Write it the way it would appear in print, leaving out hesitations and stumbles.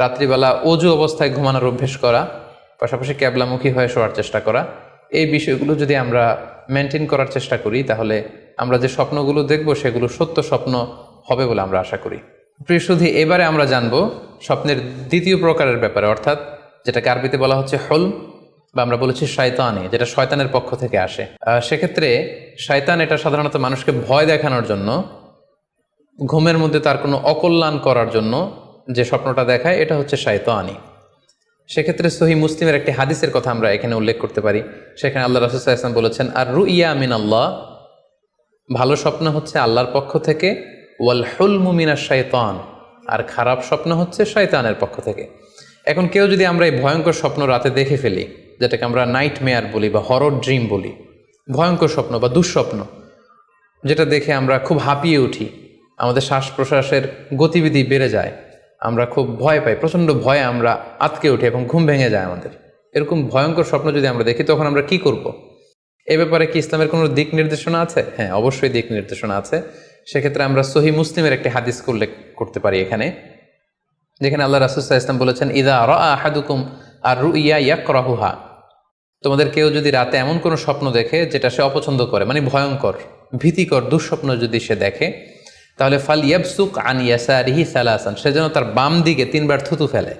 রাত্রিবেলা অজু অবস্থায় ঘুমানোর অভ্যেস করা, পাশাপাশি ক্যাবলামুখী হয়ে শোয়ার চেষ্টা করা, এই বিষয়গুলো যদি আমরা মেনটেন করার চেষ্টা করি তাহলে আমরা যে স্বপ্নগুলো দেখব সেগুলো সত্য স্বপ্ন হবে বলে আমরা আশা করি। প্রিয় সুধী, এবারে আমরা জানবো স্বপ্নের দ্বিতীয় প্রকারের ব্যাপারে, অর্থাৎ যেটাকে আরবিতে বলা হচ্ছে হলম, বা আমরা বলেছি শয়তানি, যেটা শয়তানের পক্ষ থেকে আসে। সেক্ষেত্রে শয়তান এটা সাধারণত মানুষকে ভয় দেখানোর জন্য, ঘুমের মধ্যে তার কোনো অকল্যাণ করার জন্য যে স্বপ্নটা দেখায়, এটা হচ্ছে শয়তানি। সেক্ষেত্রে সহিহ মুসলিমের একটি হাদিসের কথা আমরা এখানে উল্লেখ করতে পারি। সেখানে আল্লাহ রাসূল সাল্লাল্লাহু আলাইহি ওয়াসাল্লাম বলেছেন, আর রুইয়া মিন আল্লাহ, ভালো স্বপ্ন হচ্ছে আল্লাহর পক্ষ থেকে, ওয়াল হুলমু মিনাশ শাইতান, আর খারাপ স্বপ্ন হচ্ছে শয়তানের পক্ষ থেকে। এখন কেউ যদি আমরা এই ভয়ঙ্কর স্বপ্ন রাতে দেখে ফেলি, যেটাকে আমরা নাইট মেয়ার বলি বা হরর ড্রিম বলি, ভয়ঙ্কর স্বপ্ন বা দুঃস্বপ্ন, যেটা দেখে আমরা খুব হাঁপিয়ে উঠি, আমাদের শ্বাস প্রশ্বাসের গতিবিধি বেড়ে যায়, আমরা খুব ভয় পাই, প্রচণ্ড ভয়ে আমরা আতকে উঠি এবং ঘুম ভেঙে যায় আমাদের, এরকম ভয়ঙ্কর স্বপ্ন যদি আমরা দেখি তখন আমরা কি করব? এ ব্যাপারে কি ইসলামের কোনো দিক নির্দেশনা আছে? হ্যাঁ, অবশ্যই দিক নির্দেশনা আছে। সেক্ষেত্রে আমরা সহিহ মুসলিমের একটি হাদিস উল্লেখ করতে পারি এখানে, যেখানে আল্লাহ রাসূল সাল্লাল্লাহু আলাইহি ওয়াসাল্লাম বলেছেন, ইযা রাআ আহাদুকুম আর রুইয়া ইয়াকরাহুহা, তোমাদের কেউ যদি রাতে এমন কোনো স্বপ্ন দেখে যেটা সে অপছন্দ করে, মানে ভয়ঙ্কর ভীতিকর দুঃস্বপ্ন যদি সে দেখে, তাহলে ফাল ইয়াবসুক আন ইয়াসারিহি সালাসান, সে যেন তার বাম দিকে 3 বার থুতু ফেলে।